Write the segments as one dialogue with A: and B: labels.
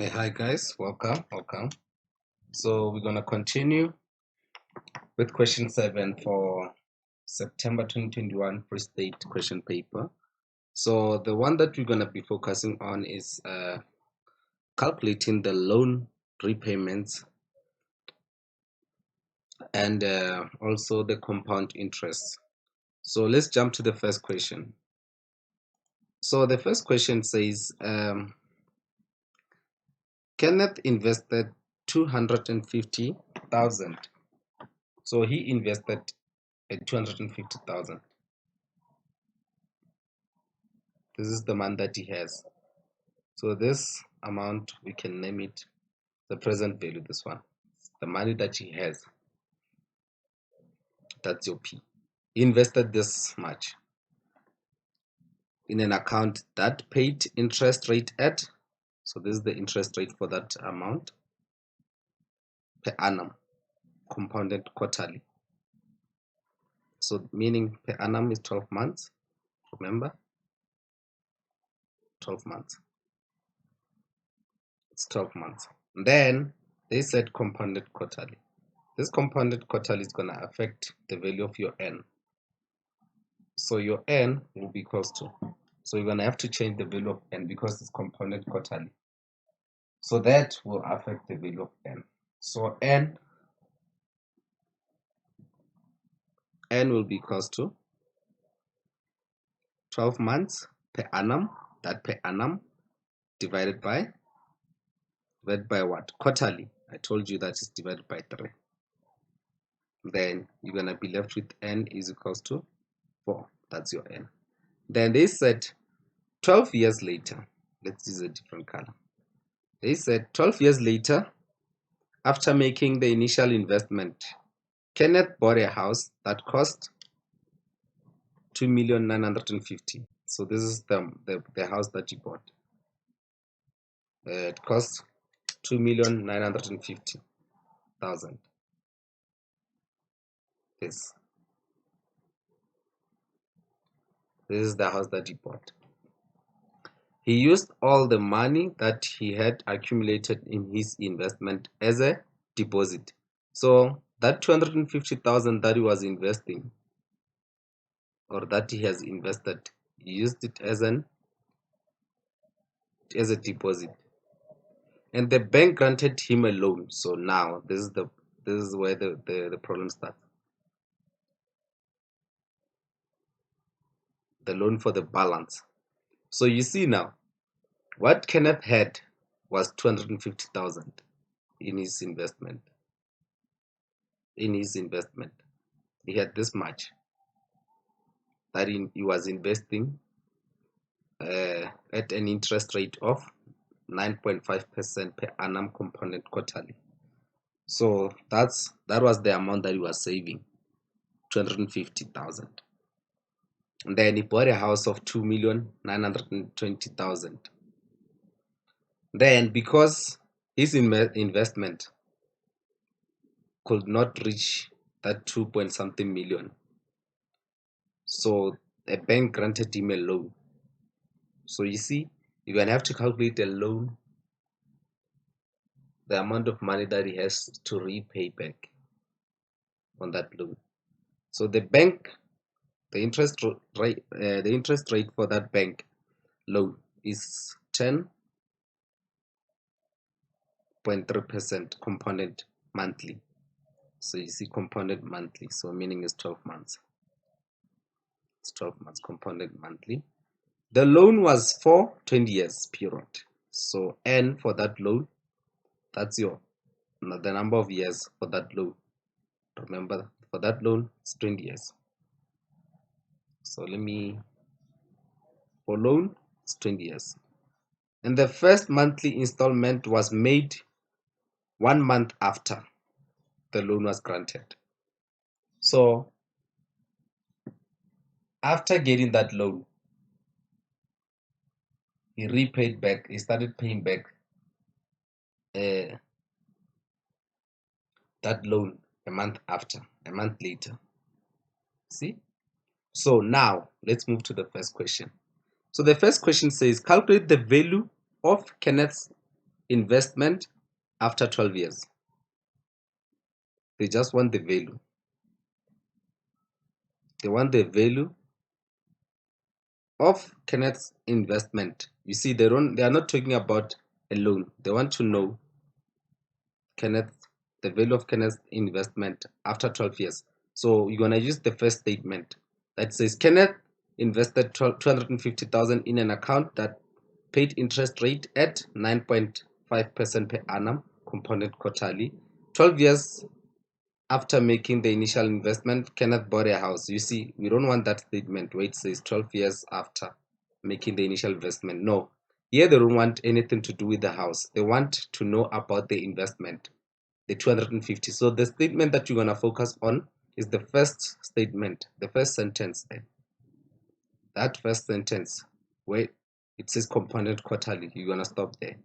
A: Hey, hi guys, welcome. So we're gonna continue with question 7 for September 2021 Free State question paper. So the one that we're gonna be focusing on is calculating the loan repayments and also the compound interest. So let's jump to the first question. So the first question says Kenneth invested 250,000. So he invested at 250,000. This is the amount that he has. So this amount, we can name it the present value, this one. The money that he has, that's your P. He invested this much in an account that paid interest rate at, so this is the interest rate for that amount, per annum, compounded quarterly. So meaning per annum is 12 months, remember? 12 months. It's 12 months. And then they said compounded quarterly. This compounded quarterly is going to affect the value of your N. So your N will be equals to, so you're going to have to change the value of N because it's compounded quarterly. So that will affect the value of N. So N will be equals to 12 months per annum, that per annum divided by what? Quarterly. I told you that is divided by 3. Then you're going to be left with N is equals to 4. That's your N. Then they said 12 years later, let's use a different color. They said 12 years later, after making the initial investment, Kenneth bought a house that cost 2,950,000. So this is the house that he bought. It cost 2,950,000. This is the house that he bought. He used all the money that he had accumulated in his investment as a deposit. So that 250,000 that he was investing, or that he has invested, he used it as a deposit, and the bank granted him a loan. So now this is where the problem starts. The loan for the balance. So you see now, what Kenneth had was 250,000 in his investment. He had this much that he was investing at an interest rate of 9.5% per annum compounded quarterly. So that was the amount that he was saving, 250,000. And then he bought a house of 2,920,000. Then because his investment could not reach that 2 point something million, so a bank granted him a loan. So you see, you're gonna have to calculate a loan, the amount of money that he has to repay back on that loan. So the bank, the interest rate for that bank loan is 10.3% compounded monthly. So you see, compounded monthly, so meaning is 12 months. It's 12 months compounded monthly. The loan was for 20 years period. So N for that loan, that's the number of years for that loan. Remember, for that loan, it's 20 years. So for loan, it's 20 years. And the first monthly installment was made 1 month after the loan was granted. So after getting that loan, he started paying back that loan a month later. See? So now let's move to the first question. So the first question says calculate the value of Kenneth's investment after 12 years. They just want the value. They want the value of Kenneth's investment. You see, they are not talking about a loan. They want to know the value of Kenneth's investment after 12 years. So you're gonna use the first statement that says Kenneth invested 250,000 in an account that paid interest rate at 9.5% per annum, compounded quarterly. 12 years after making the initial investment, Kenneth bought a house. You see, we don't want that statement where it says 12 years after making the initial investment. No, here they don't want anything to do with the house. They want to know about the investment, the 250. So the statement that you're going to focus on is the first statement, the first sentence there. That first sentence where it says compounded quarterly, you're going to stop there.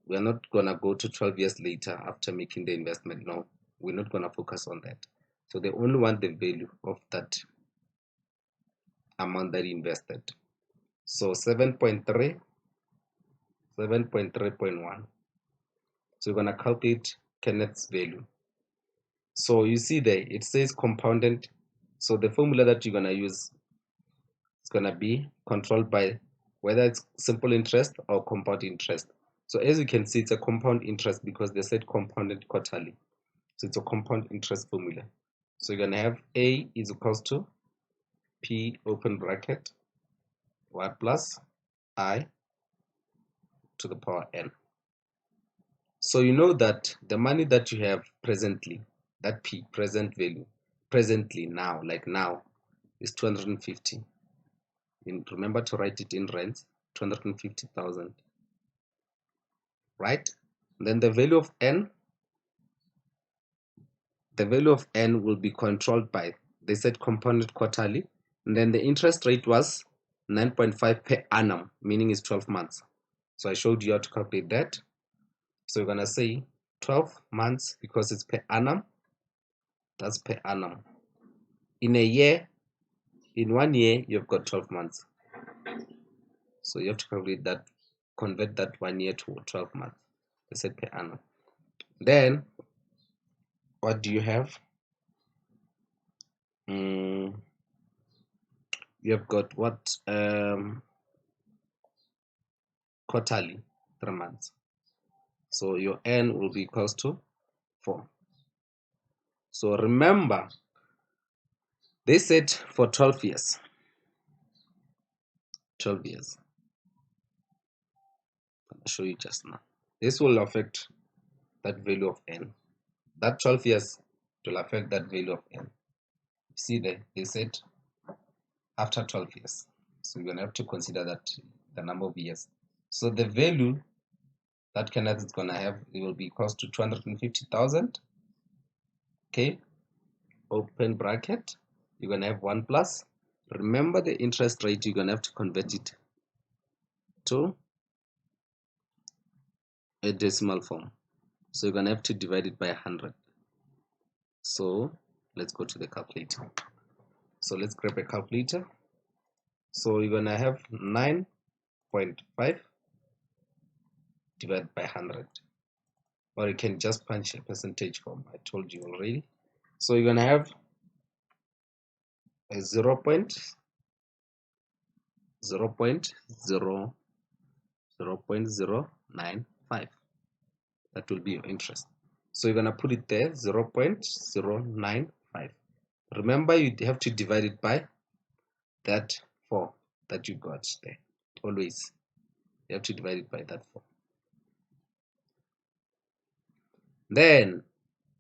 A: We're not going to go to 12 years later after making the investment. No, we're not going to focus on that. So they only want the value of that amount that he invested. So 7.3, 7.3.1. So we're going to calculate Kenneth's value. So you see there, it says compounded. So the formula that you're going to use is going to be controlled by whether it's simple interest or compound interest. So as you can see, it's a compound interest because they said compounded quarterly. So it's a compound interest formula. So you're going to have A is equals to P open bracket Y plus I to the power N. So you know that the money that you have presently, that P, present value, presently now, like now, is 250. And remember to write it in rands, 250,000. Right? And then the value of N, will be controlled by, they said compounded quarterly, and then the interest rate was 9.5 per annum, meaning it's 12 months. So I showed you how to calculate that. So we're gonna say 12 months because it's per annum. That's per annum. In a year, in 1 year, you've got 12 months. So you have to calculate that, convert that 1 year to 12 months. They said per annum. Then, what do you have? You have got what? Quarterly, 3 months. So your N will be equals to 4. So remember, they said for 12 years. 12 years. I'll show you just now. This will affect that value of N. That 12 years will affect that value of N. See there, they said after 12 years. So you're going to have to consider that the number of years. So the value that Kenneth is going to have, it will be equals to 250,000. Okay, open bracket. You're going to have 1 plus. Remember the interest rate, you're going to have to convert it to a decimal form. So you're going to have to divide it by 100. So let's go to the calculator. So let's grab a calculator. So you're going to have 9.5 divided by 100. Or you can just punch a percentage form. I told you already. So you're going to have a 0.095. That will be your interest. So you're going to put it there, 0.095. Remember, you have to divide it by that 4 that you got there. Always. You have to divide it by that 4. Then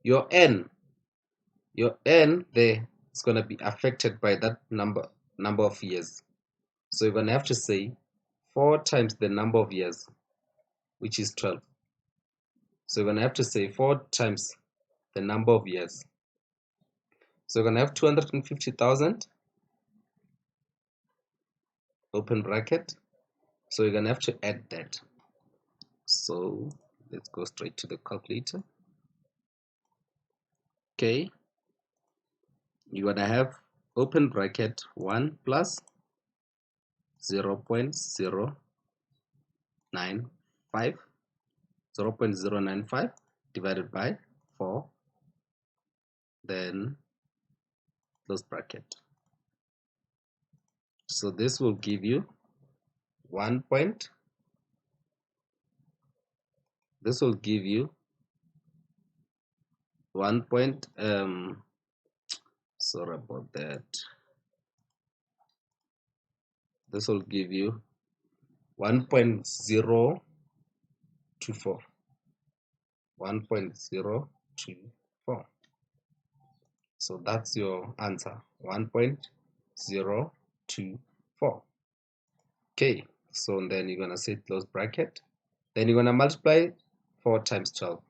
A: your N there is going to be affected by that number of years. So you're going to have to say 4 times the number of years, which is 12. So you're going to have to say 4 times the number of years. So you're going to have 250,000, open bracket. So you're going to have to add that. So let's go straight to the calculator. Okay. You're going to have open bracket 1 plus 0.095 0.095 divided by 4, then close bracket. So this will give you 1 point, this will give you 1 point, sorry about that, this will give you 1.024, 1.024. So that's your answer, 1.024. Okay, so then you're gonna say close bracket, then you're gonna multiply 4 times 12.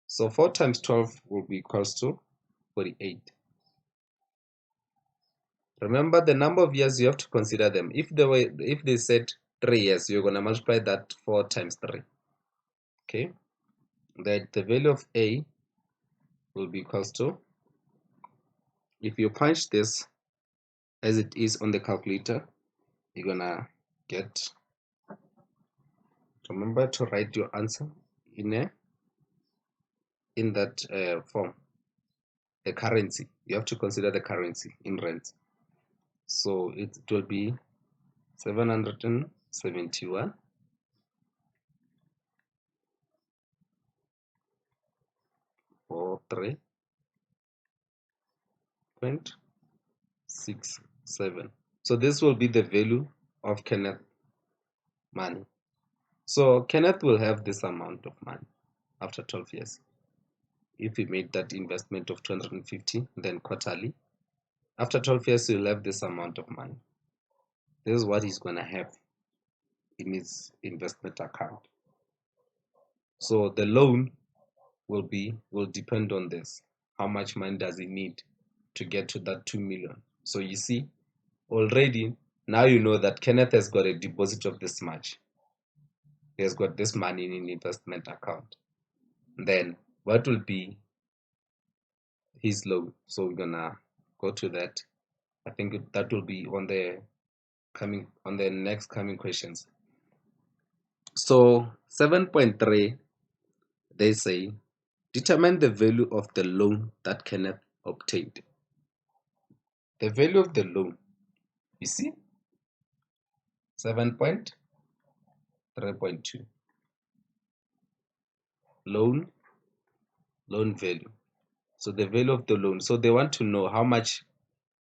A: So 4 times 12 will be equals to 48. Remember the number of years, you have to consider them. If they said 3 years, you're gonna multiply that 4 times 3. Okay, that the value of A will be equals to, if you punch this as it is on the calculator, you're gonna get, remember to write your answer in that form. The currency, you have to consider the currency in rands. So it will be 771 or 3.67. So this will be the value of Kenneth money. So Kenneth will have this amount of money after 12 years. If he made that investment of 250, then quarterly, after 12 years, he'll have this amount of money. This is what he's going to have in his investment account. So the loan will depend on this. How much money does he need to get to that 2 million? So you see, already now you know that Kenneth has got a deposit of this much. He has got this money in an investment account. Then what will be his loan? So we're gonna go to that. I think that will be on the next coming questions. So 7.3, they say determine the value of the loan that Kenneth obtained. The value of the loan, you see, 7.3.2 loan value. So the value of the loan. So they want to know how much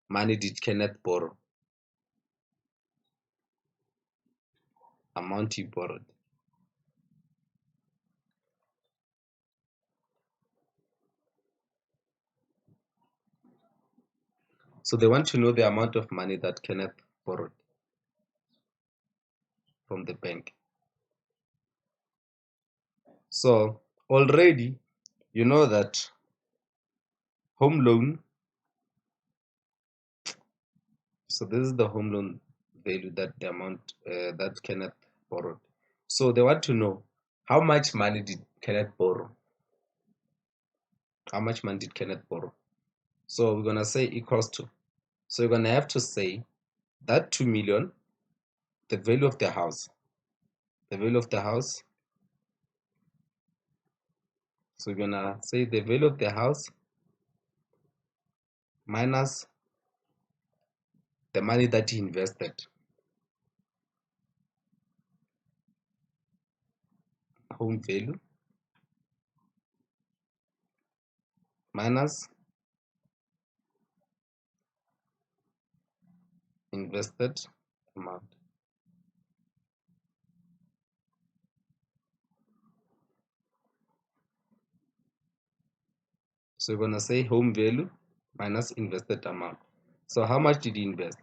A: money did Kenneth borrow, amount he borrowed. So they want to know the amount of money that Kenneth borrowed from the bank. So already you know that home loan, so this is the home loan value, that the amount that Kenneth borrowed. So they want to know how much money did Kenneth borrow. How much money did Kenneth borrow? So we're gonna say equals to. So you're gonna have to say that 2 million, the value of the house. The value of the house. So we're gonna say the value of the house minus the money that he invested. Home value minus invested amount. So we're gonna say home value minus invested amount. So how much did he invest?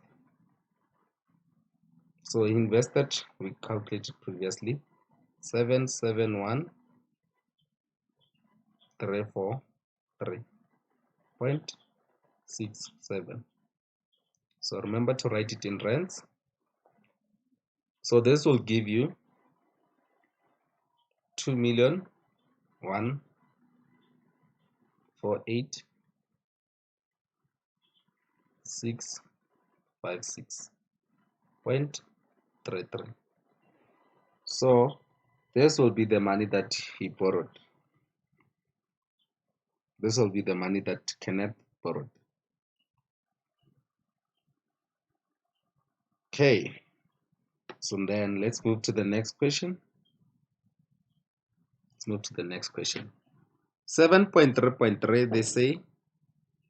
A: So he invested, we calculated previously, 771,343.67. So remember to write it in rands. So this will give you 2,148,656.33. So This will be the money that he borrowed. This will be the money that Kenneth borrowed. Okay, so then let's move to the next question. Let's move to the next question. 7.3.3, they say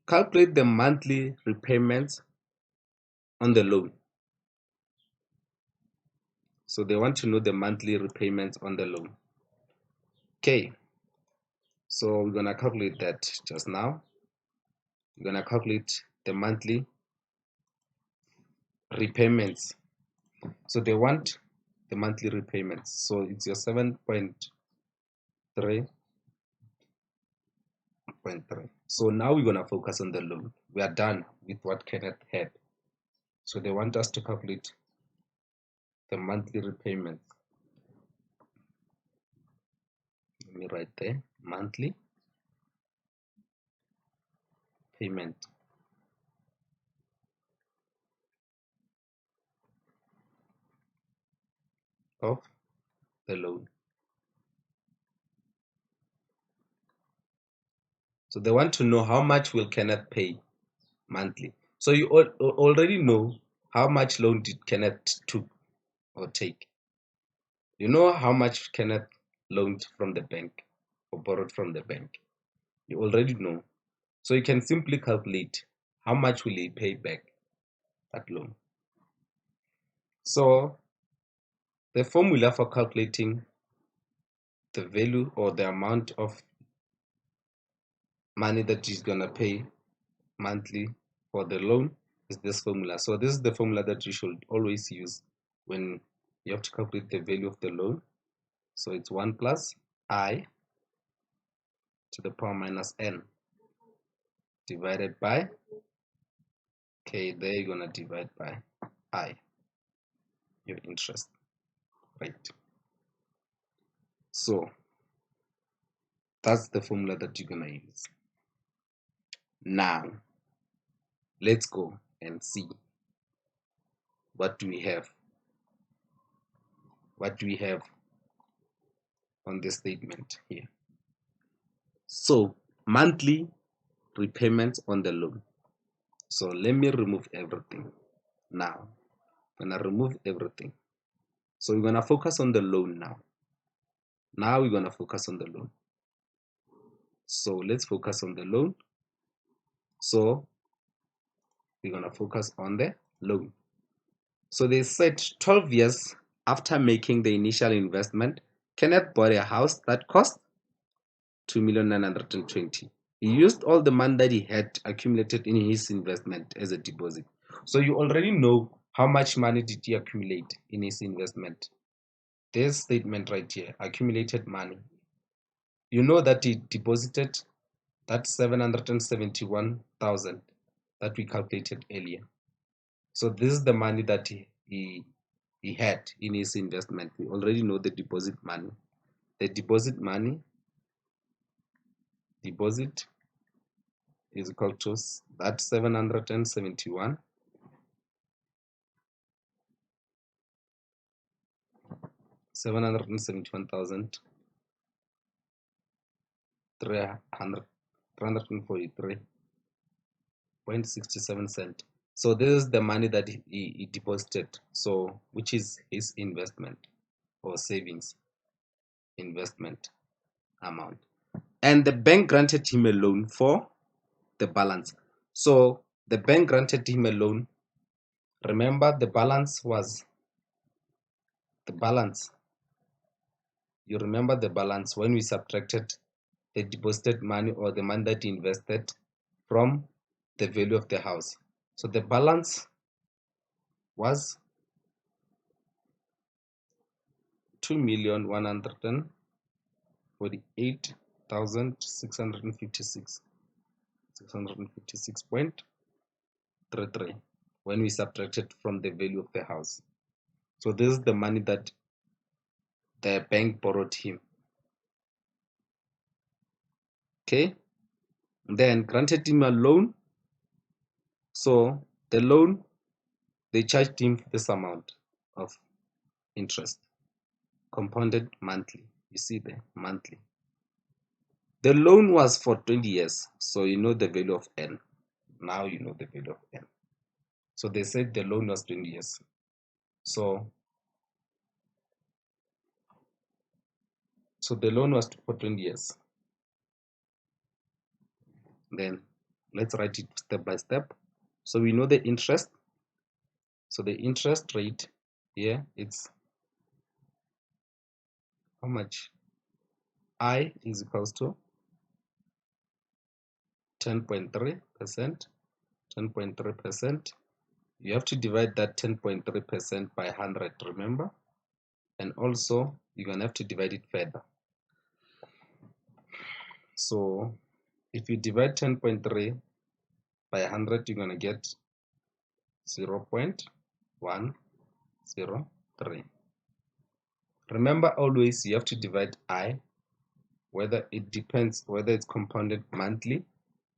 A: calculate the monthly repayments on the loan. So they want to know the monthly repayments on the loan. Okay, so we're gonna calculate that just now. We're gonna calculate the monthly repayments. So they want the monthly repayments. So it's your 7.3.3. So now we're gonna focus on the loan. We are done with what Kenneth had. So they want us to calculate the monthly repayments. Let me write there, monthly payment of the loan. So they want to know how much will Kenneth pay monthly. So you already know how much loan did Kenneth took or take. You know how much Kenneth loaned from the bank or borrowed from the bank. You already know. So you can simply calculate how much will he pay back that loan. So the formula for calculating the value or the amount of money that he's gonna pay monthly for the loan is this formula. So this is the formula that you should always use when you have to calculate the value of the loan. So it's 1 plus I to the power minus n divided by k. There you're gonna divide by I, your interest rate. So that's the formula that you're gonna use. Now let's go and see what do we have. What do we have on this statement here? So monthly repayments on the loan. So let me remove everything. Now I'm gonna remove everything. So we're gonna focus on the loan now. Now we're gonna focus on the loan. So let's focus on the loan. So we're gonna focus on the loan. So they said 12 years after making the initial investment, Kenneth bought a house that cost 2,920,000. He used all the money that he had accumulated in his investment as a deposit. So you already know how much money did he accumulate in his investment. This statement right here, accumulated money. You know that he deposited that 771,000 that we calculated earlier. So this is the money that he had in his investment. We already know the deposit money. The deposit money, deposit is equal to that 771,343.67 cents. So this is the money that he deposited, so which is his investment or savings investment amount. And the bank granted him a loan for the balance. So the bank granted him a loan. Remember, the balance was the balance. You remember the balance when we subtracted the deposited money or the money that he invested from the value of the house. So the balance was 2,148,656.33 when we subtracted from the value of the house. So this is the money that the bank borrowed him. Okay, then granted him a loan. So the loan, they charged him this amount of interest. compounded monthly. You see there, monthly. The loan was for 20 years, so you know the value of N. Now you know the value of N. So they said the loan was 20 years. So the loan was for 20 years. Then let's write it step by step. So we know the interest. So the interest rate here, it's how much? I is equals to 10.3%. 10.3%. You have to divide that 10.3% by 100, remember? And also you're gonna have to divide it further. So if you divide 10.3 by 100, you're gonna get 0.103. Remember, always you have to divide I, whether it depends whether it's compounded monthly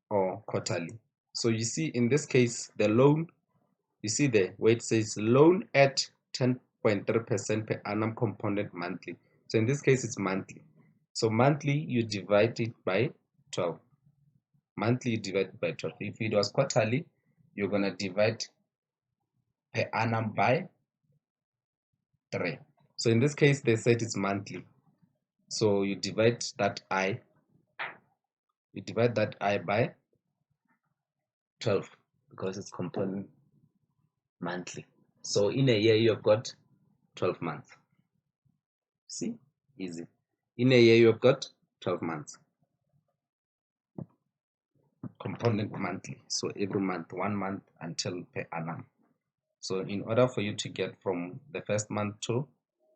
A: or quarterly. So you see in this case the loan, you see there where it says loan at 10.3% per annum compounded monthly. So in this case it's monthly. So monthly you divide it by 12. Monthly you divide it by 12. If it was quarterly, you're gonna divide per annum by 3. So in this case they said it's monthly. So you divide that I by 12 because it's compounded monthly. So in a year you've got 12 months. See, easy. In a year you've got 12 months. Compounded monthly. So every month, 1 month until per annum. So in order for you to get from the first month to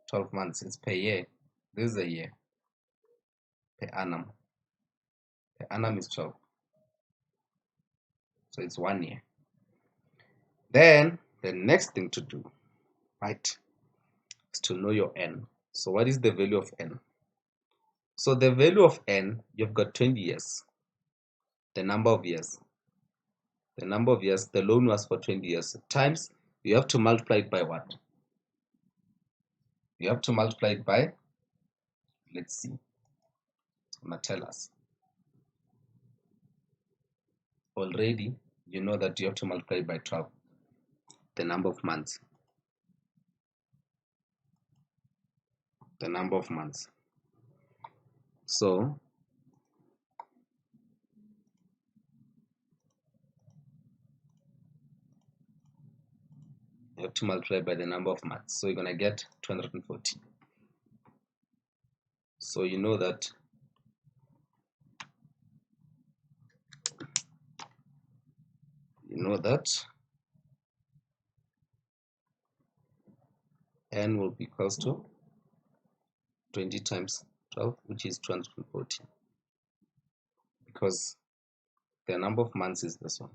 A: 12 months, it's per year. This is a year. Per annum. Per annum is 12. So it's 1 year. Then the next thing to do, right, is to know your N. So what is the value of N? So the value of N, you've got 20 years. The number of years. The number of years, the loan was for 20 years. Times, you have to multiply it by what? You have to multiply it by, let's see, it's gonna tell us. Already, you know that you have to multiply it by 12, the number of months. The number of months. So, you have to multiply by the number of months. So you're gonna get 240. So you know that N will be equals to 20 times 12, which is 240, because the number of months is this one.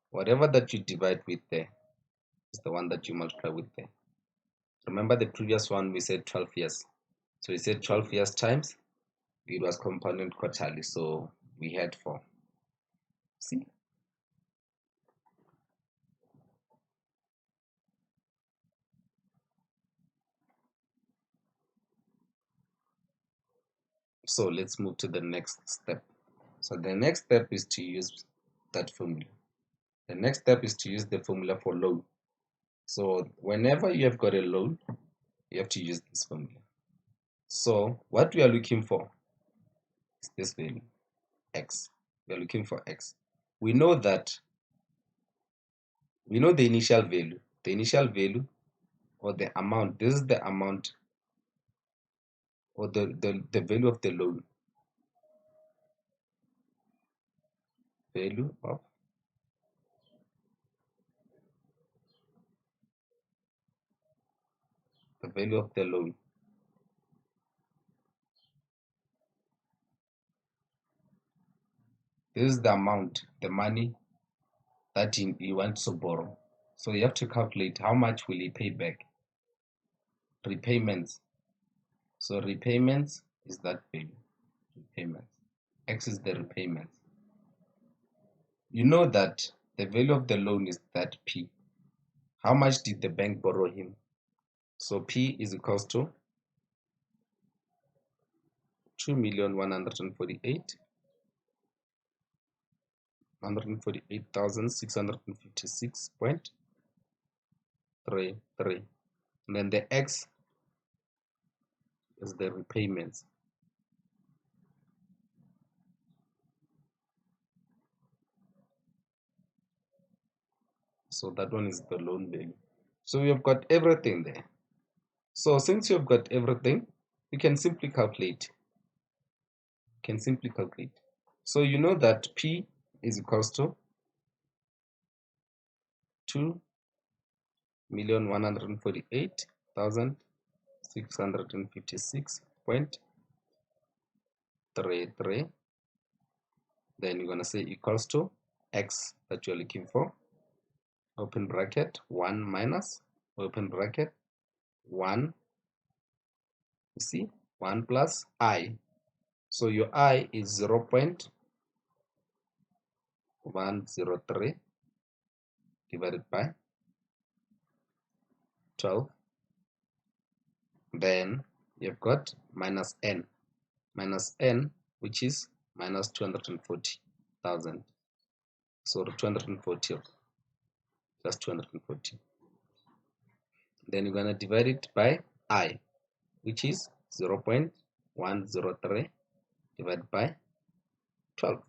A: Whatever that you divide with there is the one that you multiply with there. Remember the previous one we said 12 years. So we said 12 years times, it was compounded quarterly, so we had 4. See? So let's move to the next step. So the next step is to use that formula. The next step is to use the formula for loan. So whenever you have got a loan, you have to use this formula. So what we are looking for is this value, x. We are looking for x. We know the initial value. The initial value or the amount, this is the amount or the value of the loan. Value of the value of the loan. This is the amount, the money that you want to borrow. So you have to calculate how much will he pay back. Repayments. So repayments is that value. Repayments. X is the repayments. You know that the value of the loan is that P. How much did the bank borrow him? So P is equals to 2,148,656.33. And then the X is the repayments. So that one is the loan value. So we have got everything there. So since you've got everything, you can simply calculate. So you know that P is equals to 2,148,656.33. Then you're gonna say equals to X that you're looking for. Open bracket 1 minus open bracket 1. You see 1 plus I. So your I is 0.103 divided by 12. Then you've got minus n, which is minus 240,000. So 240, just 240. Then you're gonna divide it by I, which is 0.103 divided by 12.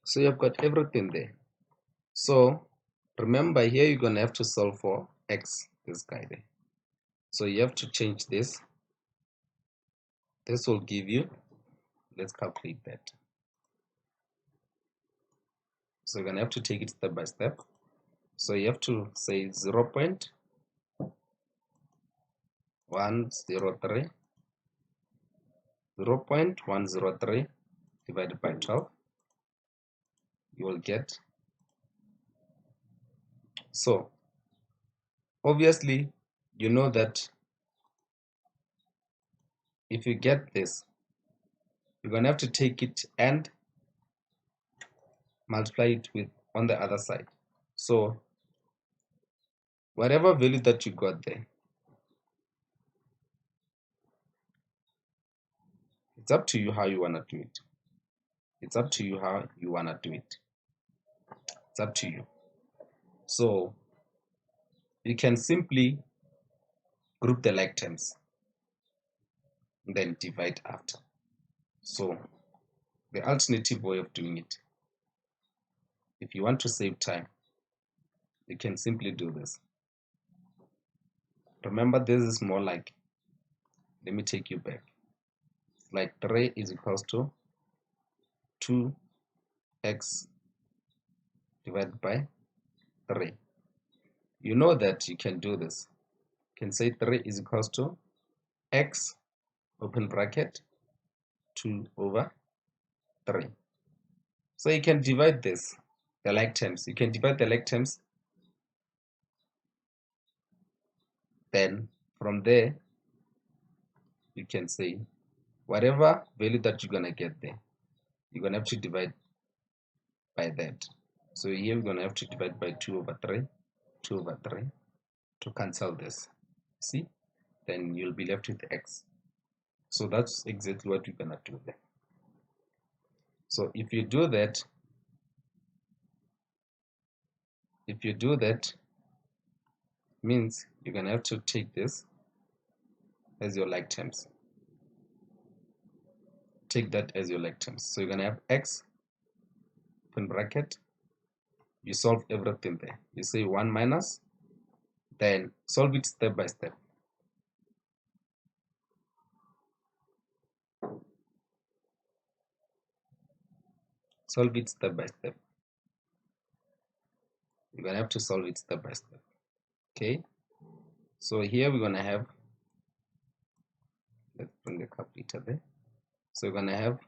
A: So you've got everything there. So remember here you're gonna have to solve for X, this guy there. So you have to change this. This will give you, let's calculate that. So you're gonna have to take it step by step. So you have to say 0.103 divided by 12. You will get, so obviously you know that if you get this, you're gonna have to take it and multiply it with on the other side. So whatever value that you got there, it's up to you how you wanna do it. It's up to you how you wanna do it. It's up to you. So you can simply group the like terms and then divide after. So the alternative way of doing it, if you want to save time, you can simply do this. Remember, this is more like, let me take you back. It's like 3 is equals to 2x divided by 3. You know that you can do this. You can say 3 is equals to x open bracket 2 over 3. So you can divide this, the like terms. You can divide the like terms. Then from there, you can say whatever value that you're gonna get there, you're gonna have to divide by that. So here we're gonna have to divide by 2 over 3 to cancel this. See? Then you'll be left with x. So that's exactly what you're gonna do there. So if you do that, means you're gonna have to take this as your like terms. Take that as your like terms. So you're gonna have x open bracket. You solve everything there. You say 1 minus, then solve it step by step. Solve it step by step. You're gonna have to solve it step by step. Okay. So here we're gonna have, let's bring the calculator there. So we're gonna have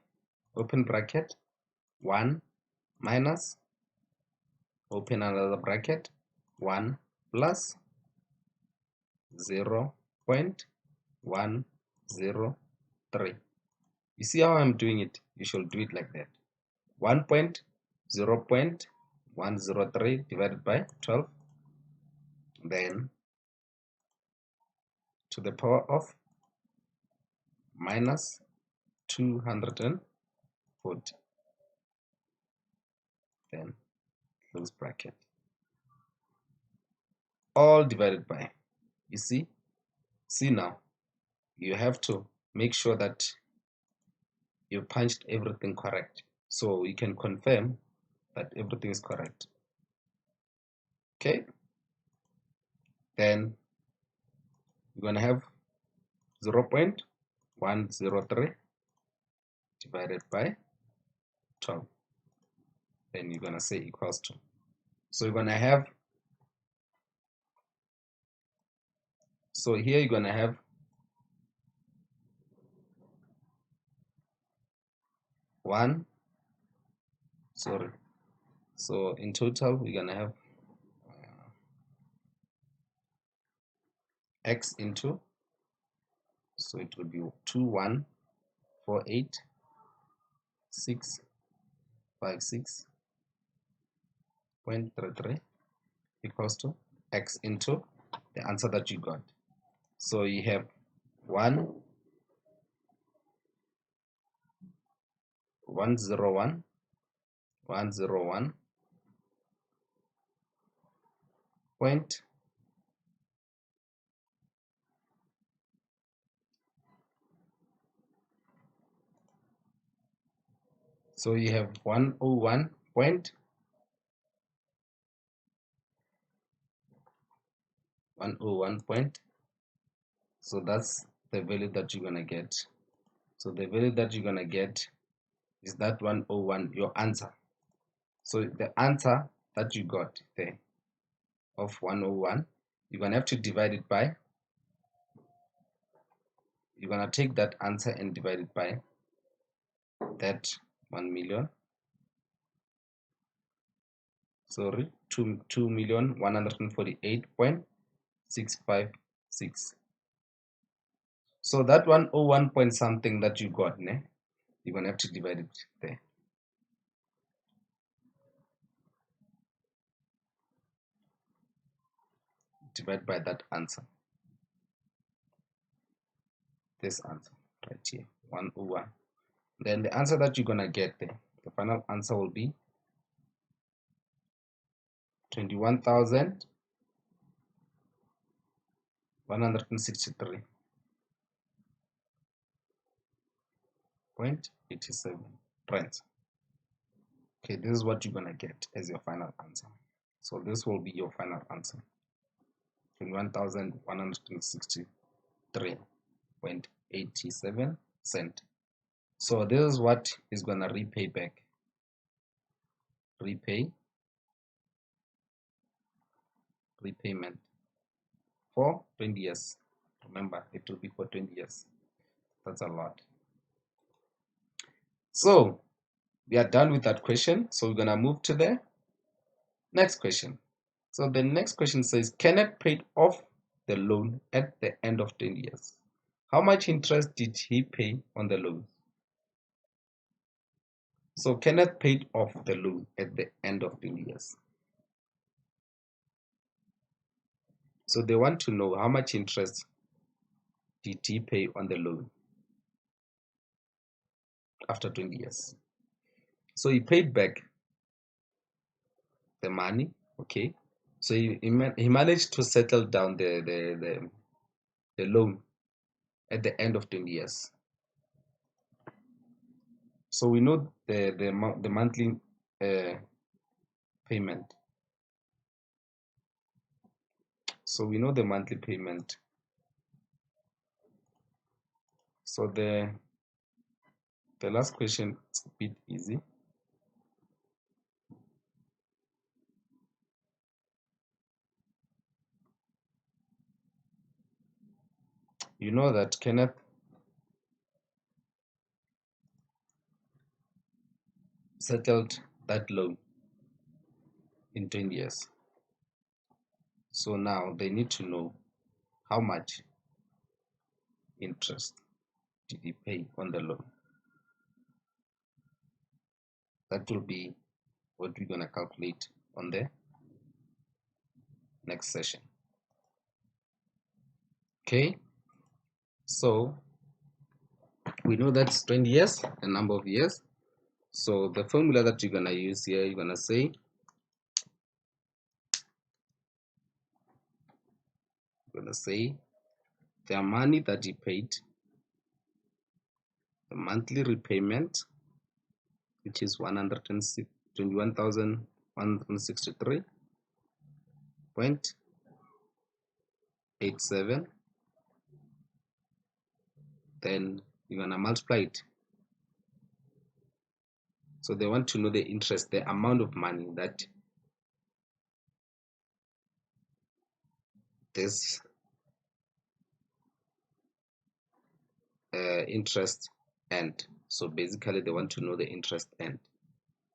A: open bracket 1 minus open another bracket 1 plus 0.103. You see how I'm doing it? You should do it like that. 0.103 divided by 12, then to the power of minus 240, then close bracket, all divided by, you see now, you have to make sure that you punched everything correct, so you can confirm that everything is correct. Okay, then you're going to have 0.103 divided by 12, then you're going to say equals to, so you're going to have, so here you're going to have 1, sorry, so in total we're going to have x into, so it will be 2148656.33 equals to x into the answer that you got. So you have 101 point, so you have 101 point 101 point, so that's the value that you're gonna get. So the value that you're gonna get is that 101, your answer. So the answer that you got there of 101, you're gonna have to divide it by, you're gonna take that answer and divide it by that 1 million, sorry, 2,148,656. So that 101 point something that you got, you're gonna have to divide it there. Divide by that answer. This answer right here, 101. Then the answer that you're gonna get there, the final answer will be 21,163.87 rands. Okay, this is what you're gonna get as your final answer. So this will be your final answer, 21,163.87 cent. So this is what is gonna repay back. Repayment for 20 years. Remember, it will be for 20 years. That's a lot. So we are done with that question. So we're gonna move to the next question. So the next question says, Kenneth paid off the loan at the end of 20 years. How much interest did he pay on the loan? So Kenneth paid off the loan at the end of 20 years. So they want to know how much interest did he pay on the loan after 20 years. So he paid back the money, okay. So he managed to settle down the loan at the end of 20 years. So we know the monthly payment. So we know the monthly payment. So the last question is a bit easy. You know that Kenneth settled that loan in 20 years. So now they need to know how much interest did he pay on the loan. That will be what we're going to calculate on the next session. Okay, so We know that's 20 years, the number of years. So the formula that you're gonna use here, you're gonna say the money that he paid, the monthly repayment, which is 121,163.87. Then you're gonna multiply it. So they want to know the interest, the amount of money that this interest earned. So basically they want to know the interest earned.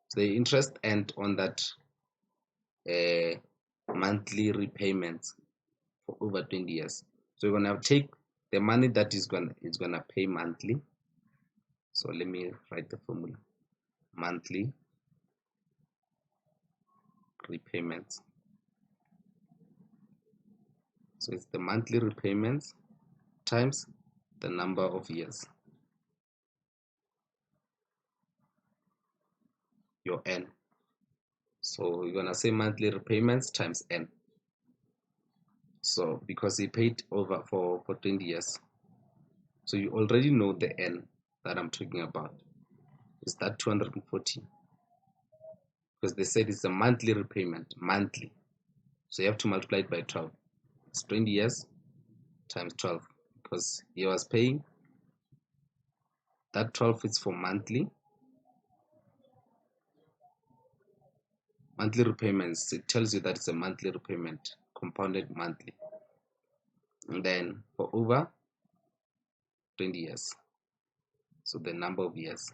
A: So the interest earned on that monthly repayments for over 20 years. So you're gonna take the money that is gonna pay monthly. So let me write the formula: monthly repayments. So it's the monthly repayments times the number of years, your n. So you're gonna say monthly repayments times n. So because he paid over for 20 years, so you already know the n that I'm talking about is that 240, because they said it's a monthly repayment, monthly. So you have to multiply it by 12. It's 20 years times 12, because he was paying that 12 is for monthly repayments. It tells you that it's a monthly repayment, compounded monthly, and then for over 20 years. So the number of years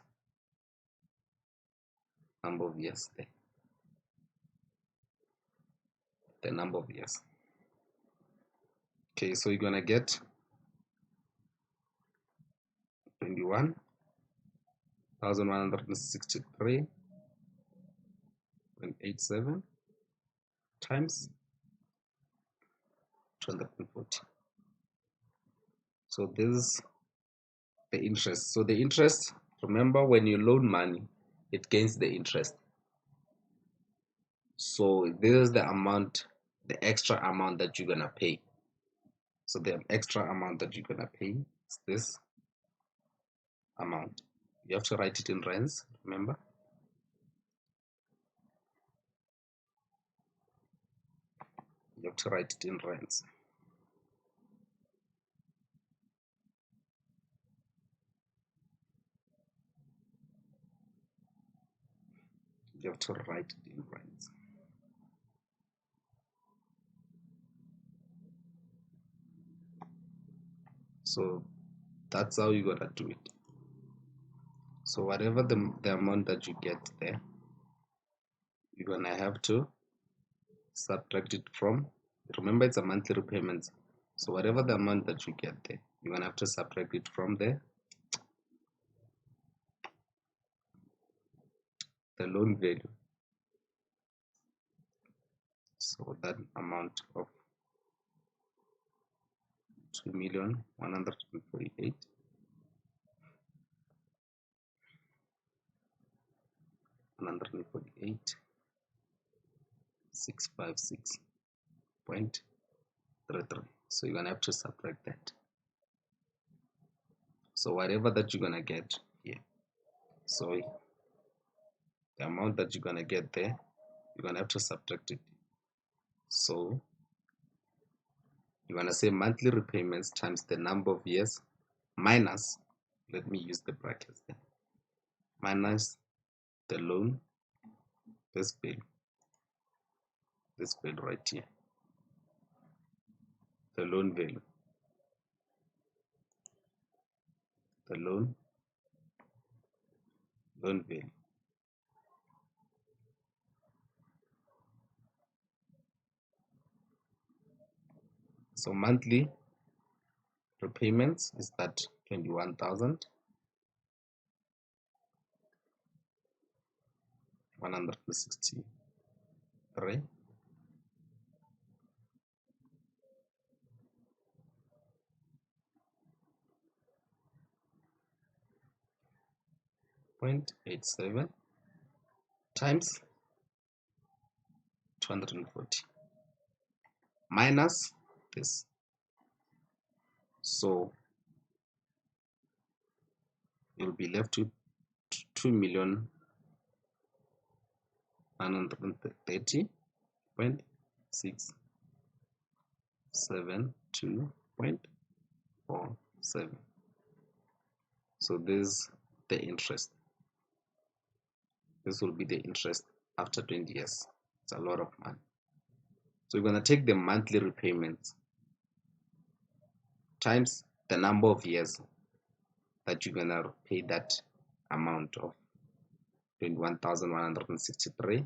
A: there, the number of years. Okay, so you're gonna get 21,163.87 times 240. So this is the interest. So the interest, remember, when you loan money, it gains the interest. So this is the amount, the extra amount that you're gonna pay. So the extra amount that you're gonna pay is this amount. You have to write it in rands, remember. You have to write it in rands. You have to write it in rands. So that's how you gotta do it. So whatever the amount that you get there, you're gonna have to subtract it from, remember it's a monthly repayment, so whatever the amount that you get there, you're gonna have to subtract it from the loan value. So that amount of 2,656.33. So you're gonna have to subtract that. So whatever that you're gonna get here, so the amount that you're gonna get there, you're gonna have to subtract it. So you're gonna say monthly repayments times the number of years minus, let me use the brackets there, minus the loan, this bill right here, the loan value, the loan value. So monthly repayments is that 21,163. 0.87 times 240 minus this. So you'll be left with 2,130,672.47. So this is the interest. This will be the interest after 20 years. It's a lot of money. So we're going to take the monthly repayments times the number of years that you're going to pay that amount of 21,163,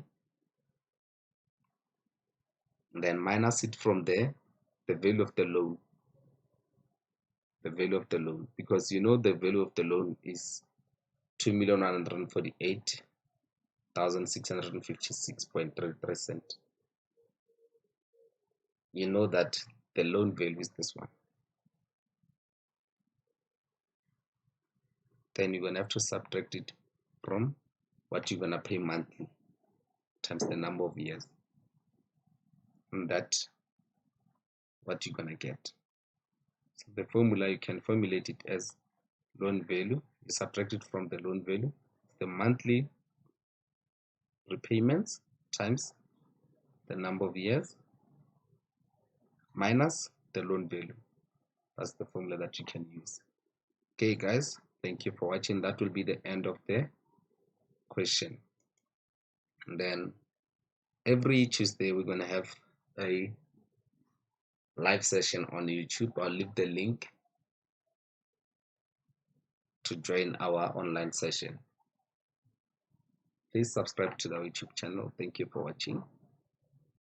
A: and then minus it from there, the value of the loan. The value of the loan, because you know the value of the loan is 2,148,656.33 cents. You know that the loan value is this one. Then you're going to have to subtract it from what you're going to pay monthly times the number of years, and that's what you're going to get. So the formula, you can formulate it as loan value. You subtract it from the loan value, the monthly repayments times the number of years minus the loan value. That's the formula that you can use. Okay guys, thank you for watching. That will be the end of the question. And then every Tuesday we're going to have a live session on YouTube. I'll leave the link to join our online session. Please subscribe to the YouTube channel. Thank you for watching.